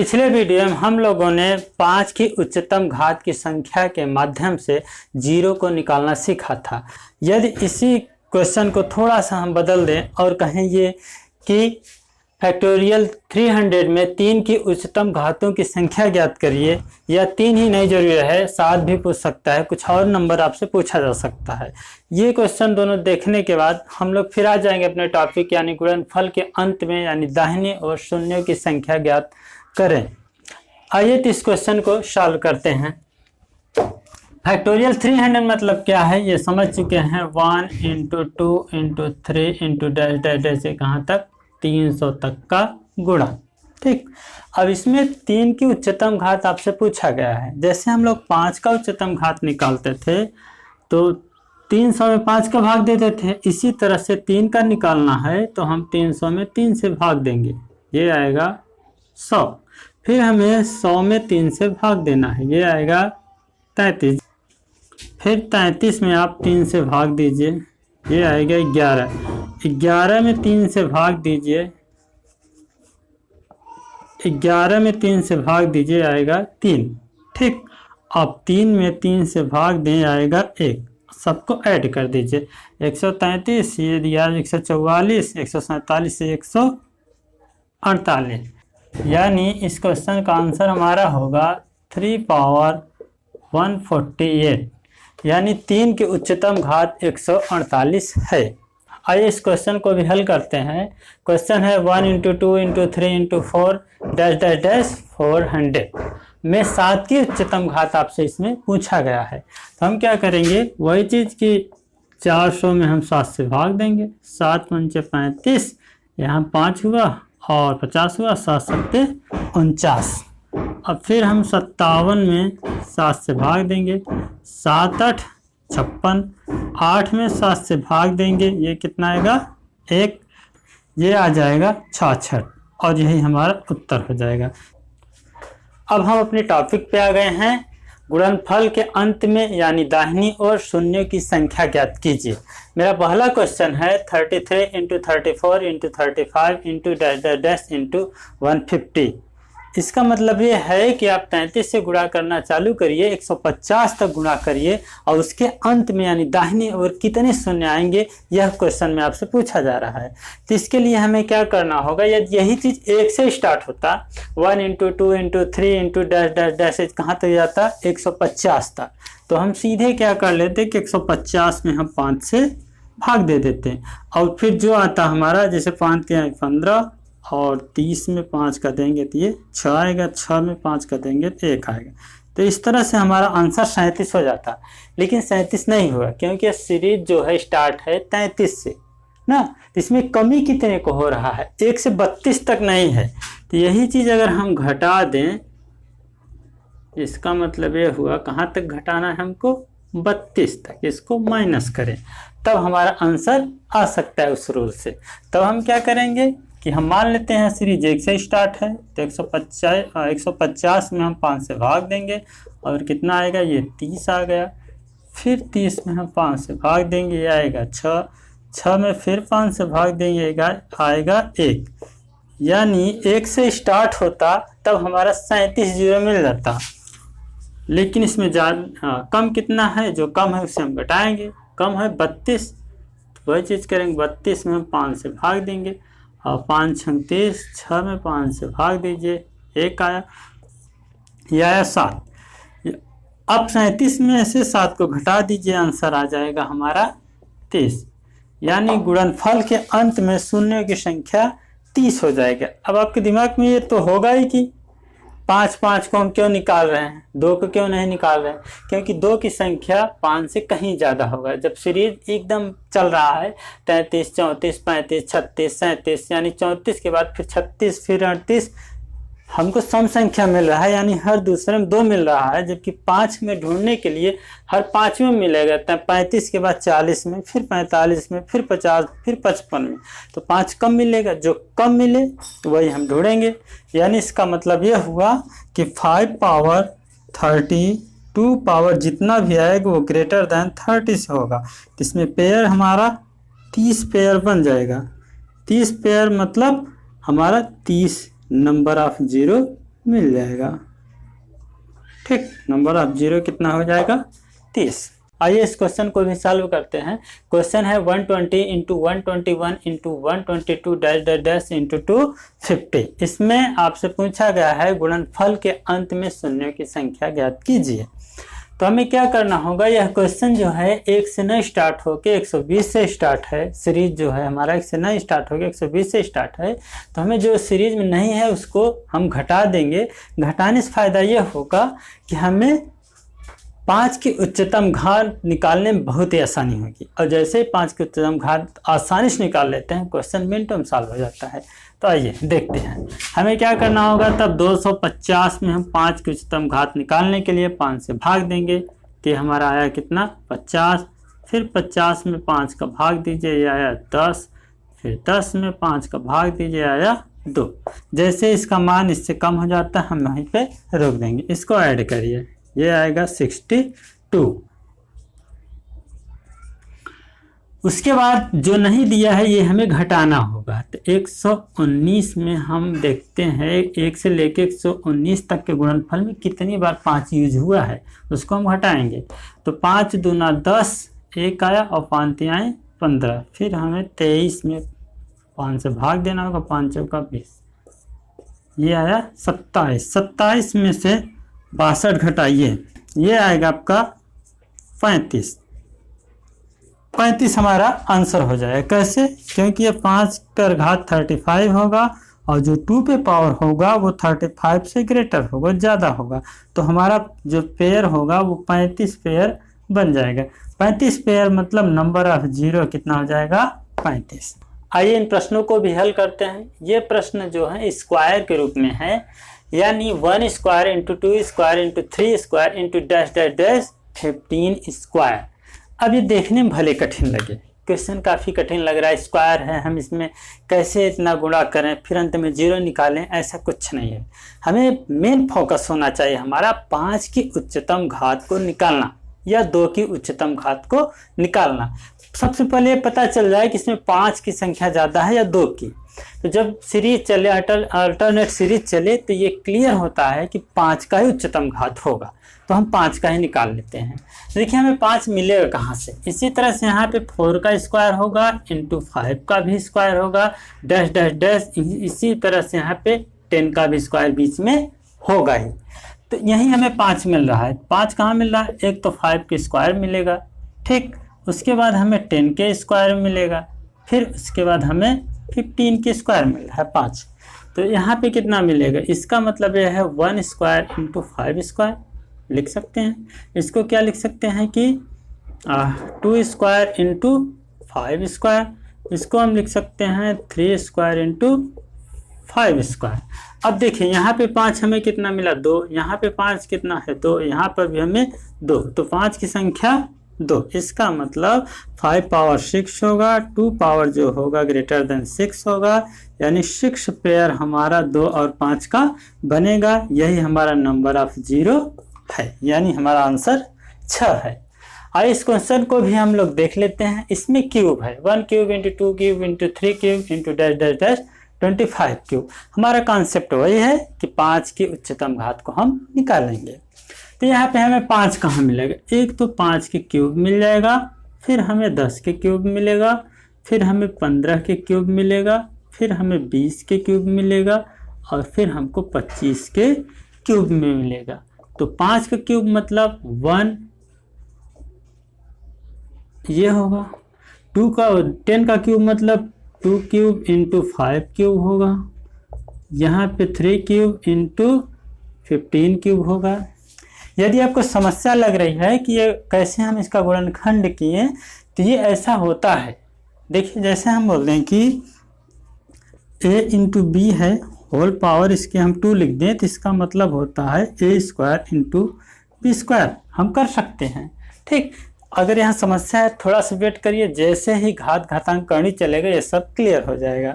पिछले वीडियो में हम लोगों ने 5 की उच्चतम घात की संख्या के माध्यम से जीरो को निकालना सीखा था। यदि इसी क्वेश्चन को थोड़ा सा हम बदल दें और कहें ये कि फैक्टोरियल 300 में 3 की उच्चतम घातों की संख्या ज्ञात करिए, या 3 ही नहीं जरूरी है, 7 भी पूछ सकता है, कुछ और नंबर आपसे पूछा जा सकता है। ये क्वेश्चन दोनों देखने के बाद हम लोग फिर आ जाएंगे अपने टॉपिक यानी गुणनफल के अंत में, यानी दाहिने और शून्यों की संख्या ज्ञात करें। आइए तो इस क्वेश्चन को सॉल्व करते हैं। फैक्टोरियल 300 मतलब क्या है ये समझ चुके हैं। 1 × 2 × 3 × डैश डैश डैश से कहाँ तक 300 तक का गुणा। ठीक, अब इसमें 3 की उच्चतम घात आपसे पूछा गया है। जैसे हम लोग 5 का उच्चतम घात निकालते थे तो 300 में 5 का भाग देते थे, इसी तरह से 3 का निकालना है तो हम 300 में 3 से भाग देंगे, ये आएगा 100। फिर हमें 100 में 3 से भाग देना है, ये आएगा 33। फिर 33 में आप 3 से भाग दीजिए, ये आएगा 11। 11 में 3 से भाग दीजिए, 11 में 3 से भाग दीजिए, आएगा 3। ठीक, अब 3 में 3 से भाग दें, आएगा 1। सबको ऐड कर दीजिए, 133, ये दिया 144, 147 से 148, यानी इस क्वेश्चन का आंसर हमारा होगा 3 पावर 148, यानी 3 की उच्चतम घात 148 है। आइए इस क्वेश्चन को भी हल करते हैं। क्वेश्चन है 1 × 2 × 3 × 4 डैश डैश डैश 400 में 7 की उच्चतम घात आपसे इसमें पूछा गया है। तो हम क्या करेंगे, वही चीज़ की 400 में हम 7 से भाग देंगे, 7 × 5 = 35, यहाँ 5 हुआ और 50 हुआ, 7 × 7 = 49। अब फिर हम 57 में 7 से भाग देंगे, 7 × 8 = 56, 8 में 7 से भाग देंगे, ये कितना आएगा 1, ये आ जाएगा 66 और यही हमारा उत्तर हो जाएगा। अब हम अपने टॉपिक पे आ गए हैं। गुणनफल के अंत में यानी दाहिनी ओर शून्यों की संख्या ज्ञात कीजिए। मेरा पहला क्वेश्चन है 33 × 34 × 35 × डैश डैश डैश × 150। इसका मतलब ये है कि आप 33 से गुणा करना चालू करिए, 150 तक गुणा करिए और उसके अंत में यानी दाहिनी ओर कितने शून्य आएंगे, यह क्वेश्चन में आपसे पूछा जा रहा है। तो इसके लिए हमें क्या करना होगा, यदि यही चीज़ 1 से स्टार्ट होता, 1 × 2 × 3 × डैश डैश डैश कहाँ तक जाता 150 तक, तो हम सीधे क्या कर लेते कि 150 में हम 5 से भाग दे देते और फिर जो आता हमारा, जैसे 5 के 15 और 30 में 5 का देंगे तो ये 6 आएगा, 6 में 5 का देंगे तो 1 आएगा। तो इस तरह से हमारा आंसर 37 हो जाता, लेकिन 37 नहीं हुआ क्योंकि सीरीज जो है स्टार्ट है 33 से ना, तो इसमें कमी कितने को हो रहा है, 1 से 32 तक नहीं है। तो यही चीज़ अगर हम घटा दें, इसका मतलब ये हुआ कहाँ तक घटाना है हमको 32 तक, इसको माइनस करें तब हमारा आंसर आ सकता है उस रूल से। तब हम क्या करेंगे कि हम मान लेते हैं सीरीज 1 से स्टार्ट है तो 150 में हम 5 से भाग देंगे और कितना आएगा, ये 30 आ गया। फिर 30 में हम 5 से भाग देंगे, ये आएगा 6, 6 में फिर 5 से भाग देंगे, आएगा 1, यानी 1 से स्टार्ट होता तब हमारा 37 जीरो मिल जाता। लेकिन इसमें कम कितना है, जो कम है उससे हम घटाएंगे, कम है 32, तो वही चीज़ करेंगे, 32 में हम 5 से भाग देंगे और 5 × 30, 6 में 5 से भाग दीजिए, 1 आया, यह आया 7। अब 37 में से 7 को घटा दीजिए, आंसर आ जाएगा हमारा 30, यानी गुणनफल के अंत में शून्यों की संख्या 30 हो जाएगा। अब आपके दिमाग में ये तो होगा ही कि 5 को हम क्यों निकाल रहे हैं, 2 को क्यों नहीं निकाल रहे हैं, क्योंकि 2 की संख्या 5 से कहीं ज़्यादा होगा। जब सीरीज एकदम चल रहा है 33, 34, 35, 36, 37, यानी 34 के बाद फिर 36, फिर 38, हमको सम संख्या मिल रहा है, यानी हर दूसरे में 2 मिल रहा है, जबकि 5 में ढूंढने के लिए हर 5 में मिलेगा। 35 के बाद 40 में, फिर 45 में, फिर 50, फिर 55 में, तो 5 कम मिलेगा, जो कम मिले वही हम ढूंढेंगे। यानी इसका मतलब यह हुआ कि 5 पावर 32 पावर जितना भी आएगा वो ग्रेटर दैन 30 से होगा। इसमें पेयर हमारा 30 पेयर बन जाएगा। 30 पेयर मतलब हमारा 30 नंबर ऑफ जीरो मिल जाएगा। ठीक, नंबर ऑफ जीरो कितना हो जाएगा 30। आइए इस क्वेश्चन को भी सॉल्व करते हैं। क्वेश्चन है 120 into 121 into 122 dash dash dash into 250। इसमें आपसे पूछा गया है गुणनफल के अंत में शून्यों की संख्या ज्ञात कीजिए। तो हमें क्या करना होगा, यह क्वेश्चन जो है 1 से न स्टार्ट होके 120 से स्टार्ट है। सीरीज जो है हमारा 1 से न स्टार्ट होके 120 से स्टार्ट है। तो हमें जो सीरीज में नहीं है उसको हम घटा देंगे। घटाने से फायदा ये होगा कि हमें 5 की उच्चतम घात निकालने में बहुत ही आसानी होगी। और जैसे ही 5 की उच्चतम घात आसानी से निकाल लेते हैं, क्वेश्चन मिनटों में सॉल्व हो जाता है। तो आइए देखते हैं हमें क्या करना होगा। तब 250 में हम 5 की उच्चतम घात निकालने के लिए 5 से भाग देंगे। तो हमारा आया कितना 50। फिर 50 में 5 का भाग दीजिए, ये आया 10। फिर 10 में 5 का भाग दीजिए, आया 2। जैसे इसका मान इससे कम हो जाता है हम वहीं पे रोक देंगे। इसको ऐड करिए, ये आएगा 62। उसके बाद जो नहीं दिया है ये हमें घटाना होगा। तो 119 में हम देखते हैं 1 से लेके 119 तक के गुणनफल में कितनी बार 5 यूज हुआ है, उसको हम घटाएंगे। तो 5 दूना 10, 1 आया और 5 3 आए 15। फिर हमें 23 में 5 से भाग देना होगा, 5 चौका 20, ये आया 27। 27 में से 62 घटाइए, ये आएगा आपका 35। 35 हमारा आंसर हो जाएगा। कैसे? क्योंकि ये 5 पर घात 35 होगा और जो 2 पे पावर होगा वो 35 से ग्रेटर होगा, ज़्यादा होगा। तो हमारा जो पेयर होगा वो 35 पेयर बन जाएगा। 35 पेयर मतलब नंबर ऑफ जीरो कितना हो जाएगा 35। आइए इन प्रश्नों को भी हल करते हैं। ये प्रश्न जो है स्क्वायर के रूप में है, यानी 1 square into 2 square into 3 square into dash dash dash 15 square. अब ये देखने में भले कठिन लगे, क्वेश्चन काफ़ी कठिन लग रहा है। स्क्वायर है, हम इसमें कैसे इतना गुणा करें फिर अंत में जीरो निकालें, ऐसा कुछ नहीं है। हमें मेन फोकस होना चाहिए हमारा 5 की उच्चतम घात को निकालना या 2 की उच्चतम घात को निकालना। सबसे पहले ये पता चल जाए कि इसमें 5 की संख्या ज़्यादा है या 2 की। तो जब सीरीज चले, अल्टरनेट सीरीज चले, तो ये क्लियर होता है कि 5 का ही उच्चतम घात होगा। तो हम 5 का ही निकाल लेते हैं। देखिए हमें 5 मिलेगा कहाँ से। इसी तरह से यहाँ पे 4 का स्क्वायर होगा इंटू 5 का भी स्क्वायर होगा, डैश डैश डैश। इसी तरह से यहाँ पे 10 का भी स्क्वायर बीच में होगा ही। तो यही हमें 5 मिल रहा है। 5 कहाँ मिल रहा है? एक तो 5 के स्क्वायर मिलेगा, ठीक। उसके बाद हमें 10 के स्क्वायर मिलेगा, फिर उसके बाद हमें 15 के स्क्वायर मिल रहा है 5। तो यहाँ पे कितना मिलेगा? इसका मतलब यह है 1 स्क्वायर इंटू 5 स्क्वायर लिख सकते हैं। इसको क्या लिख सकते हैं कि 2 स्क्वायर इंटू 5 स्क्वायर। इसको हम लिख सकते हैं 3 स्क्वायर इंटू 5 स्क्वायर। अब देखिए यहाँ पे 5 हमें कितना मिला? 2। यहाँ पे 5 कितना है? 2। यहाँ पर भी हमें 2। तो 5 की संख्या 2। इसका मतलब 5 पावर 6 होगा, 2 पावर जो होगा ग्रेटर देन 6 होगा, यानी 6 पेयर हमारा 2 और 5 का बनेगा। यही हमारा नंबर ऑफ जीरो है, यानी हमारा आंसर 6 है। और इस क्वेश्चन को भी हम लोग देख लेते हैं। इसमें क्यूब है, 1 cube into 2 cube into 3 cube into dash dash dash 25 cube. हमारा कॉन्सेप्ट वही है कि 5 की उच्चतम घात को हम निकालेंगे। तो यहाँ पे हमें 5 कहाँ मिलेगा? एक तो 5 के क्यूब मिल जाएगा, फिर हमें 10 के क्यूब मिलेगा, फिर हमें 15 के क्यूब मिलेगा, फिर हमें 20 के क्यूब मिलेगा और फिर हमको 25 के क्यूब में मिलेगा। तो 5 का क्यूब मतलब 1 ये होगा। 10 का क्यूब मतलब 2 क्यूब इंटू 5 क्यूब होगा। यहाँ पे 3 क्यूब इंटू 15 क्यूब होगा। यदि आपको समस्या लग रही है कि ये कैसे हम इसका गुणनखंड किए, तो ये ऐसा होता है। देखिए जैसे हम बोल दें कि a इंटू बी है होल पावर, इसके हम 2 लिख दें, तो इसका मतलब होता है a square into B square. हम कर सकते हैं, ठीक। अगर यहाँ समस्या है थोड़ा सा वेट करिए, जैसे ही घातांक करनी चलेगा ये सब क्लियर हो जाएगा।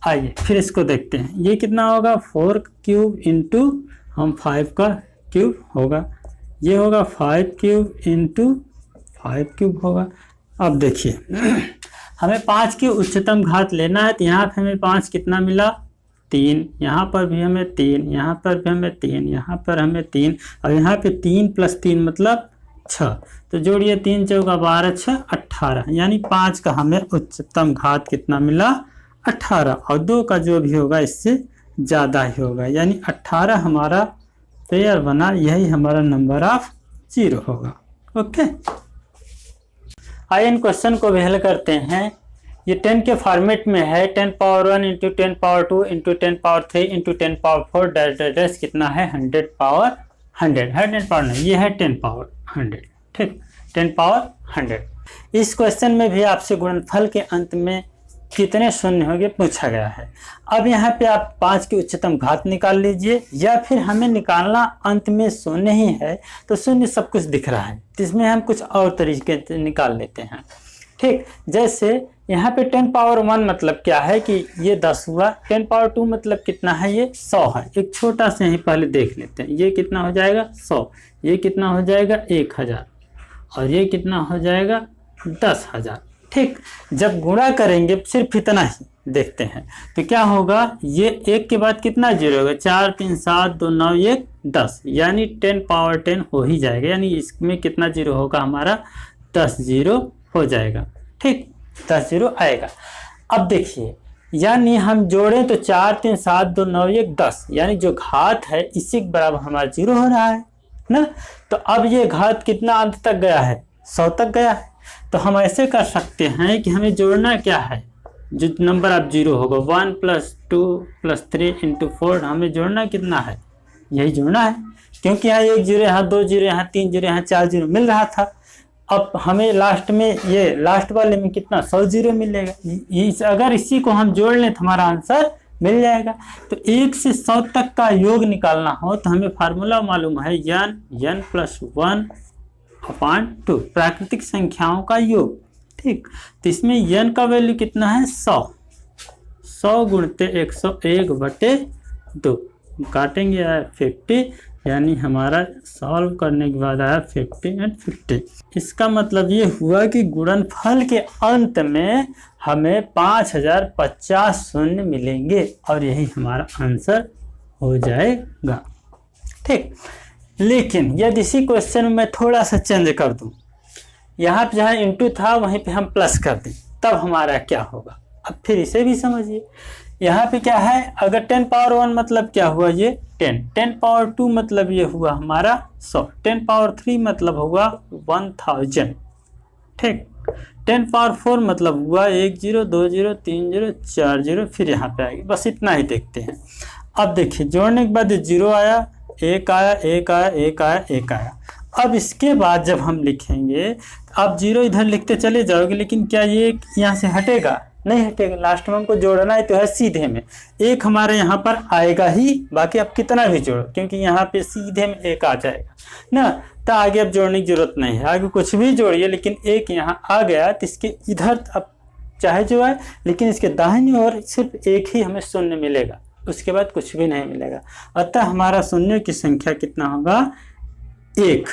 आइए फिर इसको देखते हैं। ये कितना होगा? 4 क्यूब इंटू हम 5 का क्यूब होगा, ये होगा 5 क्यूब इंटू 5 क्यूब होगा। अब देखिए हमें 5 की उच्चतम घात लेना है, तो यहाँ पे हमें 5 कितना मिला? 3, यहाँ पर भी हमें 3, यहाँ पर भी हमें 3, यहाँ पर हमें 3, और यहाँ पे 3 + 3 मतलब 6। तो जोड़िए 3 चौका 12, 6 18, यानी 5 का हमें उच्चतम घात कितना मिला 18, और 2 का जो भी होगा इससे ज़्यादा ही होगा, यानी 18 हमारा पेयर बना, यही हमारा नंबर ऑफ 0 होगा। ओके, आइए इन क्वेश्चन को भी हल करते हैं। ये 10 के फॉर्मेट में है, 10 power 1 into 10 power 2 into 10 power 3 into 10 power 4 dash dash dash कितना है 100 पावर 100, 100 पावर नहीं, ये है 10 पावर 100, ठीक, 10 पावर 100। इस क्वेश्चन में भी आपसे गुणनफल के अंत में कितने शून्य होंगे पूछा गया है। अब यहाँ पे आप 5 की उच्चतम घात निकाल लीजिए, या फिर हमें निकालना अंत में शून्य ही है, तो शून्य सब कुछ दिख रहा है, तो इसमें हम कुछ और तरीके से निकाल लेते हैं। ठीक, जैसे यहाँ पे 10 पावर 1 मतलब क्या है कि ये 10 हुआ, 10 पावर 2 मतलब कितना है, ये 100 है। एक छोटा से ही पहले देख लेते हैं, ये कितना हो जाएगा 100, ये कितना हो जाएगा 1000, और ये कितना हो जाएगा 10,000। ठीक, जब गुणा करेंगे सिर्फ इतना ही देखते हैं तो क्या होगा, ये 1 के बाद कितना जीरो होगा, 4 3 7 2 9 1 10, यानी 10 पावर 10 हो ही जाएगा, यानी इसमें कितना जीरो होगा हमारा 10 जीरो हो जाएगा। ठीक, 10 जीरो आएगा। अब देखिए, यानी हम जोड़ें तो 4 3 7 2 9 1 10, यानी जो घात है इसी के बराबर हमारा जीरो हो रहा है ना। तो अब ये घात कितना अंत तक गया है, 100 तक गया है। तो हम ऐसे कर सकते हैं कि हमें जोड़ना क्या है, जो नंबर अब जीरो होगा 1 + 2 + 3 × 4, हमें जोड़ना कितना है, यही जोड़ना है, क्योंकि यहाँ 1 जीरो, यहाँ 2 जीरो, यहाँ 3 जीरो, यहाँ 4 जीरो मिल रहा था। अब हमें लास्ट में ये लास्ट वाले में कितना 100 जीरो मिलेगा। अगर इसी को हम जोड़ लें तो हमारा आंसर मिल जाएगा। तो 1 से 100 तक का योग निकालना हो तो हमें फार्मूला मालूम है, n + 1/2 प्राकृतिक संख्याओं का योग। ठीक, तो इसमें n का वैल्यू कितना है 100, 100 × 101/2, काटेंगे आया 50, यानी हमारा सॉल्व करने के बाद आया 50 और 50। इसका मतलब ये हुआ कि गुणनफल के अंत में हमें 5050 शून्य मिलेंगे, और यही हमारा आंसर हो जाएगा। ठीक, लेकिन यदि इसी क्वेश्चन में मैं थोड़ा सा चेंज कर दूं, यहाँ पे जहाँ इंटू था वहीं पे हम प्लस कर दें, तब हमारा क्या होगा। अब फिर इसे भी समझिए, यहाँ पे क्या है, अगर 10 पावर 1 मतलब क्या हुआ, ये 10, 10 पावर 2 मतलब ये हुआ हमारा 100, 10 पावर 3 मतलब हुआ 1000। ठीक, 10 पावर 4 मतलब हुआ 1 0 2 0 3 0 4 0, फिर यहाँ पे आएगी, बस इतना ही देखते हैं। अब देखिए, जोड़ने के बाद 0 आया, 1 आया, 1 आया, 1 आया, 1 आया। अब इसके बाद जब हम लिखेंगे, आप 0 इधर लिखते चले जाओगे, लेकिन क्या ये यहाँ से हटेगा, नहीं हटेगा। लास्ट में हमको जोड़ना है तो है सीधे में, 1 हमारे यहाँ पर आएगा ही, बाकी आप कितना भी जोड़ो, क्योंकि यहाँ पे सीधे में 1 आ जाएगा ना, तो आगे अब जोड़ने की जरूरत नहीं है, आगे कुछ भी जोड़िए, लेकिन 1 यहाँ आ गया तो इसके इधर अब चाहे जो है, लेकिन इसके दाहिनी ओर सिर्फ 1 ही हमें शून्य मिलेगा, उसके बाद कुछ भी नहीं मिलेगा। अतः हमारा शून्य की संख्या कितना होगा 1।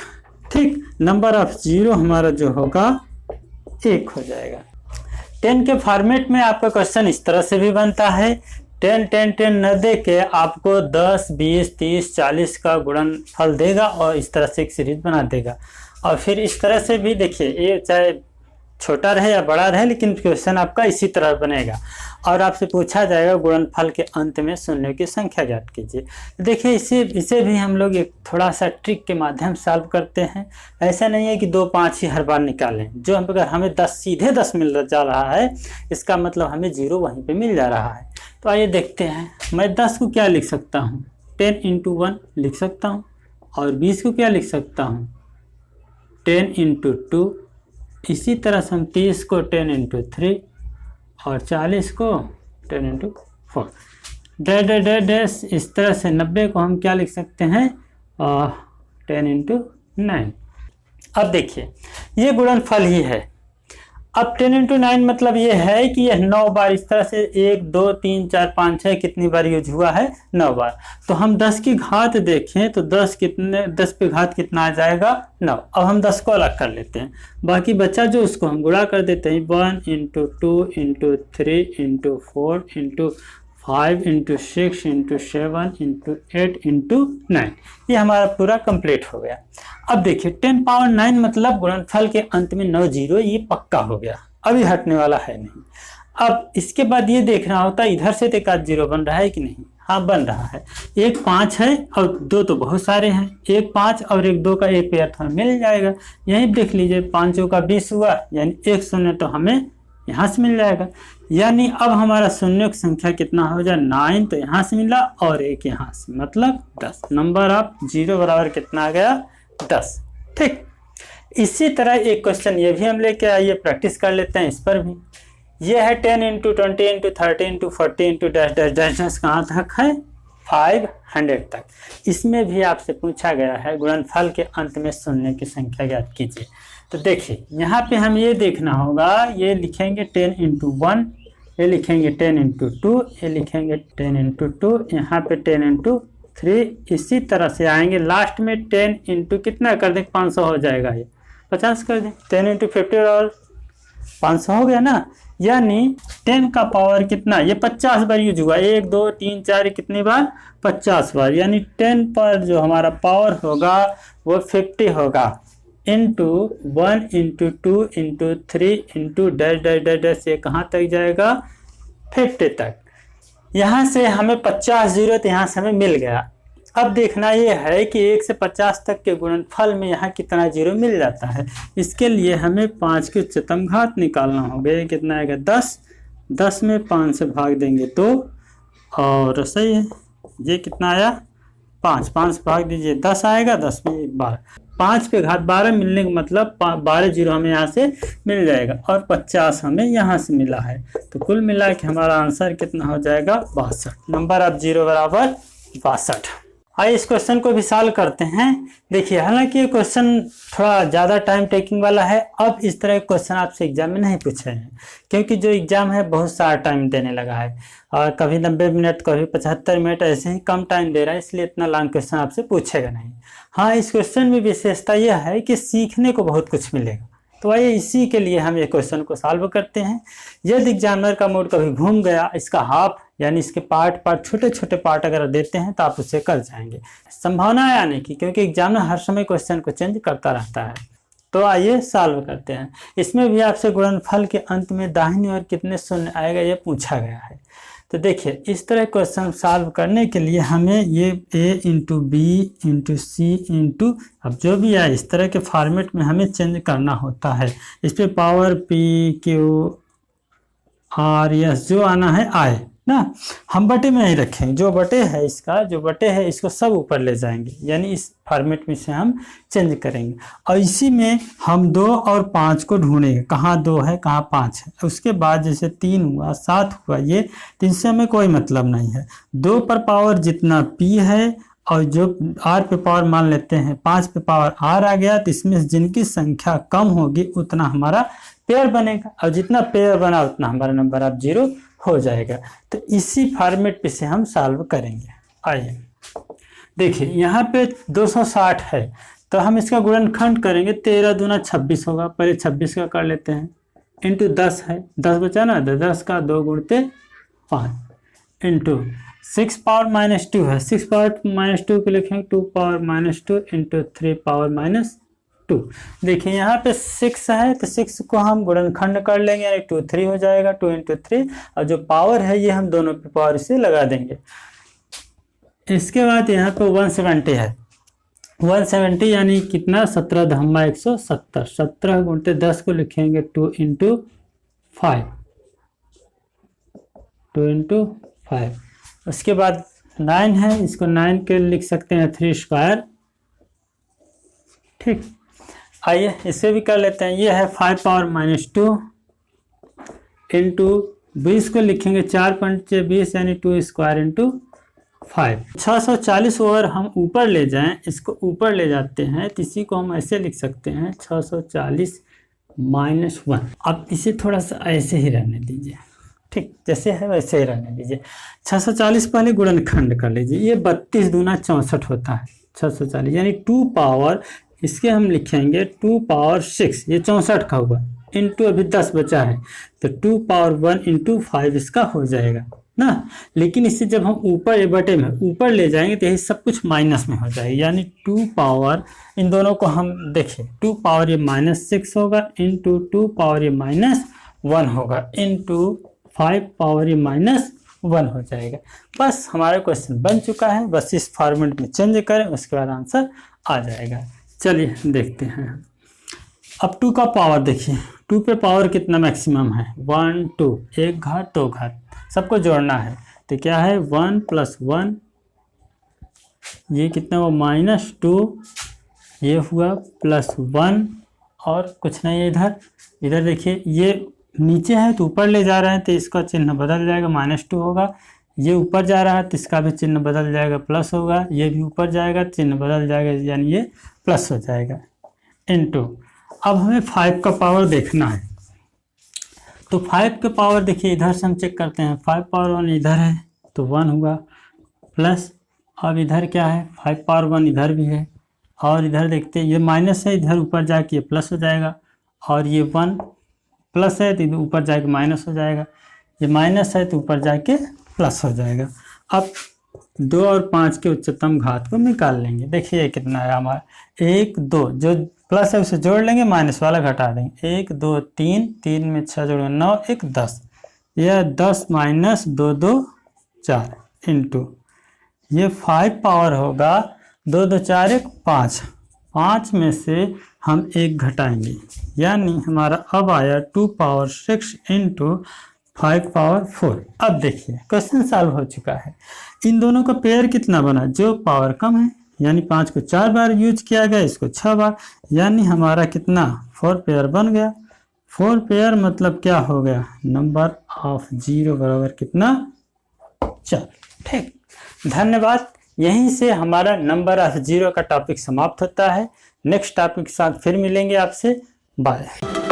ठीक, नंबर ऑफ 0 हमारा जो होगा 1 हो जाएगा। 10 के फॉर्मेट में आपका क्वेश्चन इस तरह से भी बनता है, 10 10 10 न दे के आपको 10 20 30 40 का गुणनफल देगा, और इस तरह से एक सीरीज बना देगा। और फिर इस तरह से भी देखिए, ये चाहे छोटा रहे या बड़ा रहे, लेकिन क्वेश्चन आपका इसी तरह बनेगा, और आपसे पूछा जाएगा गुणनफल के अंत में शून्य की संख्या ज्ञात कीजिए। देखिए, इसे भी हम लोग एक थोड़ा सा ट्रिक के माध्यम से सॉल्व करते हैं। ऐसा नहीं है कि 2 5 ही हर बार निकालें, जो हम अगर हमें 10 सीधे 10 मिल जा रहा है, इसका मतलब हमें 0 वहीं पे मिल जा रहा है। तो आइए देखते हैं, मैं 10 को क्या लिख सकता हूँ, 10 × 1 लिख सकता हूँ, और 20 को क्या लिख सकता हूँ 10 × 2, इसी तरह से हम 30 को 10 × 3, और 40 को 10 × 4, डैश। इस तरह से 90 को हम क्या लिख सकते हैं 10 × 9। अब देखिए, ये गुणनफल ही है। अब 10 × 9 मतलब ये है कि यह 9 बार इस तरह से 1 2 3 4 5 6 कितनी बार यूज हुआ है, 9 बार। तो हम 10 की घात देखें तो 10 पे घात कितना आ जाएगा 9। अब हम 10 को अलग कर लेते हैं, बाकी बचा जो उसको हम गुणा कर देते हैं, 1 × 2 × 3 × 4 × 5 इंटू 6 इंटू 7 इंटू 8 इंटू 9, ये हमारा पूरा कंप्लीट हो गया। अब देखिए 10 पावर 9 मतलब गुणनफल के अंत में 9 जीरो, ये पक्का हो गया, अभी हटने वाला है नहीं। अब इसके बाद ये देखना होता है इधर से तो एक आध जीरो बन रहा है कि नहीं, हाँ बन रहा है। एक 5 है और 2 तो बहुत सारे हैं, एक 5 और एक 2 का एक पेयर तो हमें मिल जाएगा। यहीं देख लीजिए 5 का 20 हुआ, यानी एक शून्य तो हमें यहाँ से मिल जाएगा। यानी अब हमारा शून्य की संख्या कितना हो जाए 9, तो यहाँ से मिला और एक यहाँ से, मतलब 10। नंबर ऑफ जीरो बराबर कितना आ गया 10। ठीक, इसी तरह एक क्वेश्चन ये भी हम लेके आइए, प्रैक्टिस कर लेते हैं इस पर भी। ये है 10 into 20 into 30 into 40 into dash dash dash dash, कहाँ तक है 500 तक। इसमें भी आपसे पूछा गया है गुणनफल के अंत में शून्य की संख्या ज्ञात कीजिए। तो देखिए यहाँ पे हम ये देखना होगा, ये लिखेंगे 10 इंटू 1, ये लिखेंगे 10 इंटू 2, ये लिखेंगे 10 इंटू 2, यहाँ पे 10 इंटू 3, इसी तरह से आएंगे। लास्ट में 10 इंटू कितना कर दें 500 हो जाएगा, ये 50 कर दें, 10 इंटू 50 और 500 हो गया ना। यानी 10 का पावर कितना, ये 50 बार यूज हुआ, 1 2 3 4 कितनी बार 50 बार, यानी 10 पर जो हमारा पावर होगा वो 50 होगा, into 1 into 2 into 3 into dash dash dash dash, ये कहाँ तक जाएगा 50 तक। यहाँ से हमें 50 जीरो तो यहाँ से हमें मिल गया। अब देखना ये है कि 1 से 50 तक के गुणनफल में यहाँ कितना जीरो मिल जाता है। इसके लिए हमें 5 की उच्चतम घात निकालना होगा। ये कितना आएगा 10, 10 में 5 से भाग देंगे 2, और सही है ये कितना आया 5, 5 भाग दीजिए 10 आएगा, 10 में 12, 5 पे घात 12 मिलने का मतलब 12 जीरो हमें यहाँ से मिल जाएगा और 50 हमें यहाँ से मिला है। तो कुल मिला के हमारा आंसर कितना हो जाएगा 62। नंबर ऑफ जीरो बराबर 62। आइए इस क्वेश्चन को भी सॉल्व करते हैं। देखिए हालांकि ये क्वेश्चन थोड़ा ज़्यादा टाइम टेकिंग वाला है। अब इस तरह के क्वेश्चन आपसे एग्जाम में नहीं पूछे हैं, क्योंकि जो एग्जाम है बहुत सारा टाइम देने लगा है, और कभी 90 मिनट कभी 75 मिनट ऐसे ही कम टाइम दे रहा है, इसलिए इतना लॉन्ग क्वेश्चन आपसे पूछेगा नहीं। हाँ, इस क्वेश्चन में विशेषता यह है कि सीखने को बहुत कुछ मिलेगा। तो आइए इसी के लिए हम ये क्वेश्चन को सॉल्व करते हैं। यदि एग्जामिनर का मूड कभी घूम गया, इसका हाफ यानी इसके पार्ट छोटे छोटे पार्ट अगर देते हैं तो आप उसे कर जाएंगे। संभावना है आने की, क्योंकि एग्जामिनर हर समय क्वेश्चन को चेंज करता रहता है। तो आइए सॉल्व करते हैं। इसमें भी आपसे गुणनफल के अंत में दाहिनी ओर कितने शून्य आएगा ये पूछा गया है। तो देखिए इस तरह क्वेश्चन सॉल्व करने के लिए हमें ये a into B into C into, अब जो भी आए इस तरह के फॉर्मेट में हमें चेंज करना होता है। इस पर power p q r s जो आना है आए ना, हम बटे में नहीं रखेंगे। जो बटे है इसका, जो बटे है इसको सब ऊपर ले जाएंगे, यानी इस फॉर्मेट में से हम चेंज करेंगे। और इसी में हम 2 और 5 को ढूंढेंगे, कहाँ 2 है कहाँ 5 है। उसके बाद जैसे 3 हुआ 7 हुआ, ये 3 से हमें कोई मतलब नहीं है। 2 पर पावर जितना p है और जो r पे पावर मान लेते हैं 5 पे पावर r आ गया, तो इसमें जिनकी संख्या कम होगी उतना हमारा पेयर बनेगा, और जितना पेयर बना उतना हमारा नंबर ऑफ जीरो हो जाएगा। तो इसी फॉर्मेट पे से हम सॉल्व करेंगे। आइए देखिए यहाँ पे 260 है, तो हम इसका गुणनखंड करेंगे। 13 दूना 26 होगा, पहले 26 का कर लेते हैं, इंटू 10 है, 10 बचा ना, 10 का 2 गुणते 5 इंटू 6 पावर माइनस 2 है, 6 पावर माइनस 2 को लिखेंगे 2 power minus 2 into 3 power minus 2। देखिए यहाँ पे 6 है, तो 6 को हम गुणनखंड कर लेंगे, यानी 2 3 हो जाएगा, 2 इंटू 3, और जो पावर है ये हम दोनों पे पावर से लगा देंगे। इसके बाद यहाँ पे 170 है, 170 यानी कितना 17 धम्मा 170, 17 गुणते 10 को लिखेंगे 2 इंटू 5, 2 इंटू 5। उसके बाद 9 है, इसको 9 के लिख सकते हैं 3 स्क्वायर। ठीक, आइए इसे भी कर लेते हैं। ये है 5 पावर माइनस 2 इंटू 20 को लिखेंगे 4 पंच 20 यानी 2 स्क्वायर इंटू 5। 640 ओवर हम ऊपर ले जाएं, इसको ऊपर ले जाते हैं, तो इसी को हम ऐसे लिख सकते हैं 640 माइनस 1। अब इसे थोड़ा सा ऐसे ही रहने दीजिए, ठीक जैसे है वैसे ही रहने दीजिए। 640 पहले गुणनखंड कर लीजिए, ये 32 दूना 64 होता है 640, यानी 2 पावर, इसके हम लिखेंगे 2 पावर 6, ये 64 का हुआ, इंटू अभी 10 बचा है, तो 2 पावर 1 इंटू 5 इसका हो जाएगा। ना। लेकिन इससे जब हम ऊपर ए बटे में ऊपर ले जाएंगे तो ये सब कुछ माइनस में हो जाएगी, यानी 2 पावर, इन दोनों को हम देखिए 2 पावर ये -6 होगा इंटू 2 पावर ये -1 होगा इंटू 5 पावर ये -1 हो जाएगा। बस हमारा क्वेश्चन बन चुका है, बस इस फॉर्मेट में चेंज करें उसके बाद आंसर आ जाएगा। चलिए देखते हैं। अब 2 का पावर देखिए, 2 पे पावर कितना मैक्सिमम है 1 2, एक घात दो घात, सबको जोड़ना है तो क्या है 1 + 1, ये कितना हुआ -2, ये हुआ +1 और कुछ नहीं है इधर। इधर देखिए ये नीचे है तो ऊपर ले जा रहे हैं तो इसका चिन्ह बदल जाएगा, -2 होगा। ये ऊपर जा रहा है तो इसका भी चिन्ह बदल जाएगा, प्लस होगा। ये भी ऊपर जाएगा, चिन्ह बदल जाएगा, यानी ये प्लस हो जाएगा इनटू। अब हमें 5 का पावर देखना है तो 5 का पावर देखिए इधर से हम चेक करते हैं, 5 पावर 1 इधर है तो 1 हुआ प्लस, अब इधर क्या है 5 पावर 1 इधर भी है, और इधर देखते हैं ये माइनस है, इधर ऊपर जाके ये प्लस हो जाएगा, और ये 1 प्लस है तो ऊपर जाके माइनस हो जाएगा, ये माइनस है तो ऊपर जाके प्लस हो जाएगा। अब 2 और 5 के उच्चतम घात को निकाल लेंगे। देखिए कितना है हमारा 1 2, जो प्लस है उसे जोड़ लेंगे, माइनस वाला घटा देंगे। 1 2 3, 3 में 6 जोड़ेंगे 9, 1 10, यह 10 - 2 2 4 इंटू ये 5 पावर होगा 2 2 4 1 5, 5 में से हम 1 घटाएंगे, यानी हमारा अब आया 2 पावर 6 इंटू 5 पावर 4। अब देखिए क्वेश्चन सॉल्व हो चुका है। इन दोनों का पेयर कितना बना, जो पावर कम है, यानी 5 को 4 बार यूज किया गया, इसको 6 बार, यानी हमारा कितना 4 पेयर बन गया। 4 पेयर मतलब क्या हो गया, नंबर ऑफ 0 बराबर कितना 4। ठीक, धन्यवाद। यहीं से हमारा नंबर ऑफ 0 का टॉपिक समाप्त होता है। नेक्स्ट टॉपिक के साथ फिर मिलेंगे आपसे, बाय।